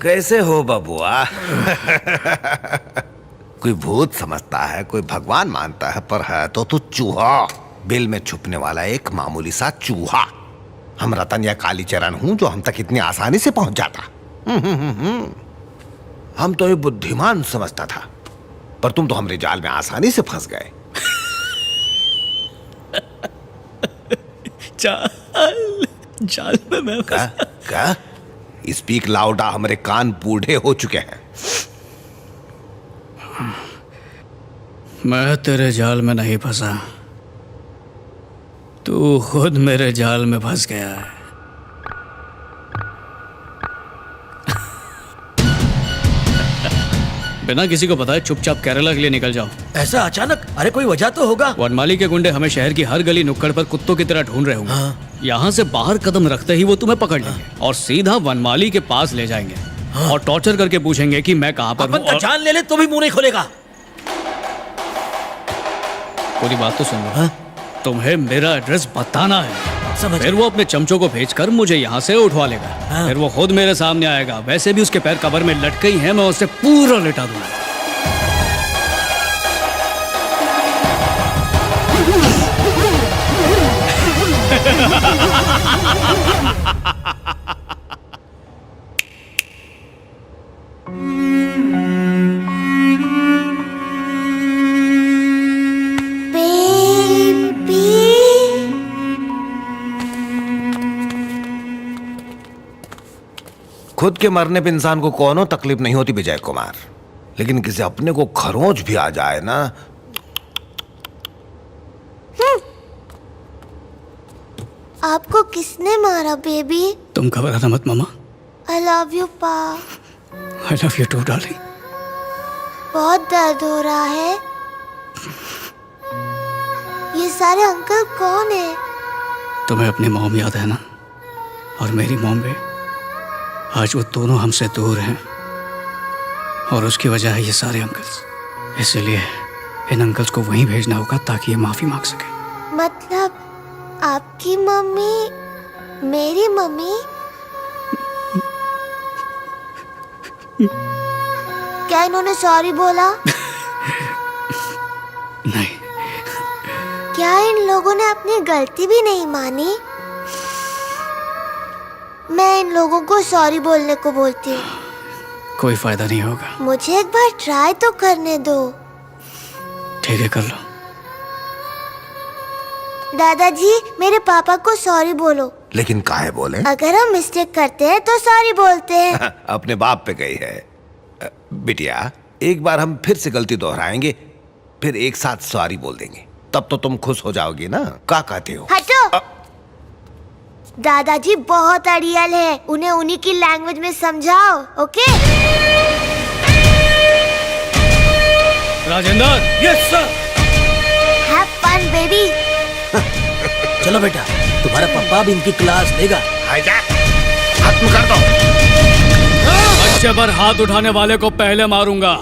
कैसे हो बबुआ? कोई भूत समझता है, कोई भगवान मानता है, पर है तो तू चूहा, बिल में छुपने वाला एक मामूली सा चूहा। हम रतन या कालीचरण हूं जो हम तक इतनी आसानी से पहुंच जाता। हम तो ये बुद्धिमान समझता था, पर तुम तो हमारे जाल में आसानी से फंस गए। जाल में मैं क्या? स्पीक लाउडा, हमारे कान बूढ़े हो चुके हैं। मैं तेरे जाल में नहीं फंसा, तू खुद मेरे जाल में फंस गया है। बिना किसी को बताए चुपचाप केरला के लिए निकल जाओ। ऐसा अचानक? अरे कोई वजह तो होगा। वनमाली के गुंडे हमें शहर की हर गली नुक्कड़ पर कुत्तों की तरह ढूंढ रहे होंगे। हाँ। यहाँ से बाहर कदम रखते ही वो तुम्हें पकड़ लेंगे और सीधा वनमाली के पास ले जाएंगे। हाँ। और टॉर्चर करके पूछेंगे कि मैं कहाँ पर अपन का जान ले ले तो भी मुंह नहीं खोलेगा। पूरी बात तो सुन लो। हाँ? तुम्हें मेरा एड्रेस बताना है, फिर वो अपने चमचों को भेजकर मुझे यहाँ से उठवा लेगा। हाँ। फिर वो खुद मेरे सामने आएगा। वैसे भी उसके पैर कब्र में लटके ही हैं, मैं उसे पूरा लिटा दूंगा। खुद के मरने पे इंसान को कोनो तकलीफ नहीं होती विजय कुमार, लेकिन किसी अपने को खरोंच भी आ जाए ना। आपको किसने मारा बेबी? तुम घबराना मत मामा। I love you पा। I love you too darling. बहुत दर्द हो रहा है। ये सारे अंकल कौन है? तुम्हें अपनी मॉम याद है ना? और मेरी मॉम भी। आज वो दोनों हमसे दूर हैं और उसकी वजह है ये सारे अंकल्स। इसलिए इन अंकल्स को वहीं भेजना होगा ताकि ये माफी मांग सके। मतलब आपकी मम्मी मेरी मम्मी? क्या इन्होंने सॉरी बोला? नहीं। क्या इन लोगों ने अपनी गलती भी नहीं मानी? मैं इन लोगों को सॉरी बोलने को बोलती हूँ। कोई फायदा नहीं होगा। मुझे एक बार ट्राई तो करने दो। ठीक है, कर लो। दादाजी मेरे पापा को सॉरी बोलो। लेकिन काहे बोले? अगर हम मिस्टेक करते हैं तो सॉरी बोलते हैं। अपने बाप पे गई है। बिटिया, एक बार हम फिर से गलती दोहराएंगे, फिर एक साथ सॉरी बोल देंगे, तब तो तुम खुश हो जाओगी ना? क्या कहते हो? हटो। दादाजी बहुत अड़ियल है, उन्हें उन्हीं की लैंग्वेज में समझाओ। Okay? Rajendra. Yes sir. Have fun baby. चलो बेटा, तुम्हारा पापा भी इनकी क्लास लेगा। खत्म कर दो। बच्चे पर हाथ उठाने वाले को पहले मारूंगा।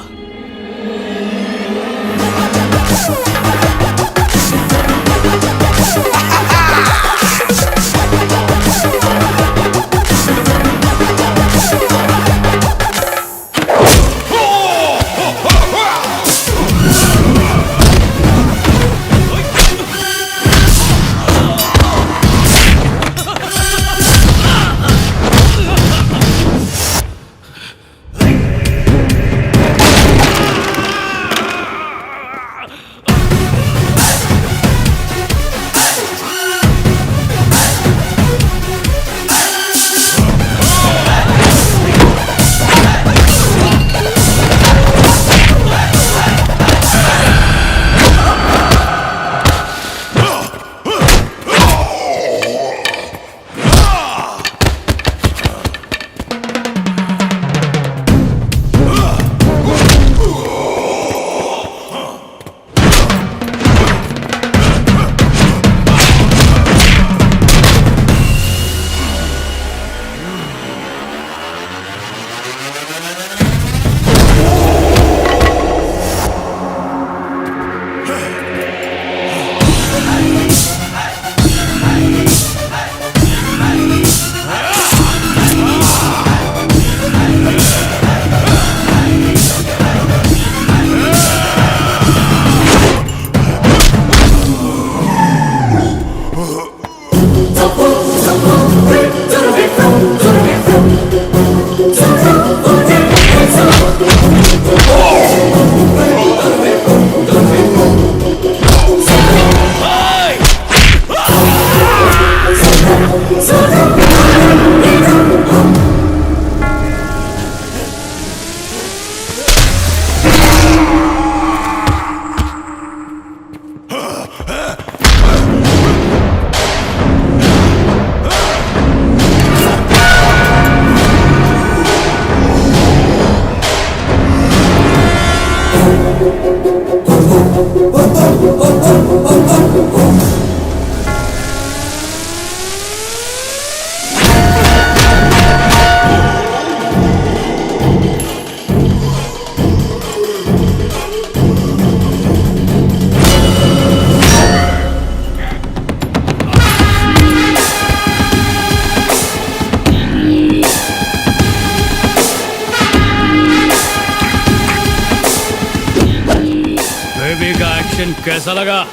बेबी का एक्शन कैसा लगा?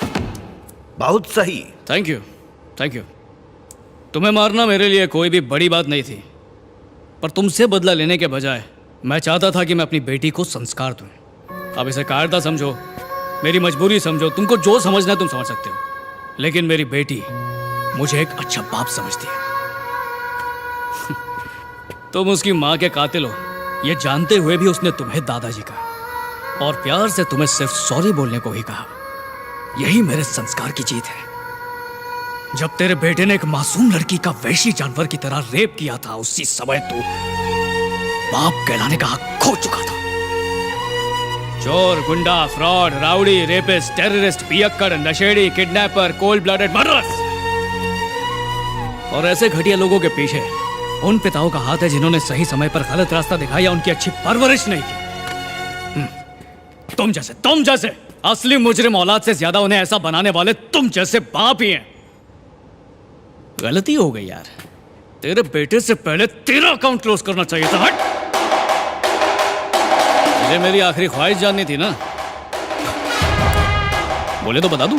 बहुत सही। Thank you, thank you. तुम्हें मारना मेरे लिए कोई भी बड़ी बात नहीं थी, पर तुमसे बदला लेने के बजाय मैं चाहता था कि मैं अपनी बेटी को संस्कार दूं। अब इसे कायरता समझो, मेरी मजबूरी समझो, तुमको जो समझना है तुम समझ सकते हो, लेकिन मेरी बेटी मुझे एक अच्छा बाप समझती है। तुम उसकी माँ के कातिल हो, ये जानते हुए भी उसने तुम्हें दादाजी कहा और प्यार से तुम्हें सिर्फ सॉरी बोलने को ही कहा। यही मेरे संस्कार की जीत है। जब तेरे बेटे ने एक मासूम लड़की का वैशी जानवर की तरह रेप किया था, उसी समय तू बाप कहलाने का हक खो चुका था। चोर, गुंडा, फ्रॉड, राउडी, रेपिस्ट, टेररिस्ट, पियक्कड़, नशेड़ी, किडनैपर, कोल्ड ब्लडेड मर्डरर्स और ऐसे घटिया लोगों के पीछे उन पिताओं का हाथ है जिन्होंने सही समय पर गलत रास्ता दिखाया या उनकी अच्छी परवरिश नहीं की। तुम जैसे असली मुजरिम औलाद से ज्यादा उन्हें ऐसा बनाने वाले तुम जैसे बाप ही हैं। गलती हो गई यार, तेरे बेटे से पहले तेरा अकाउंट क्लोज करना चाहिए था। हट। मुझे मेरी आखिरी ख्वाहिश जाननी थी ना, बोले तो बता दूं।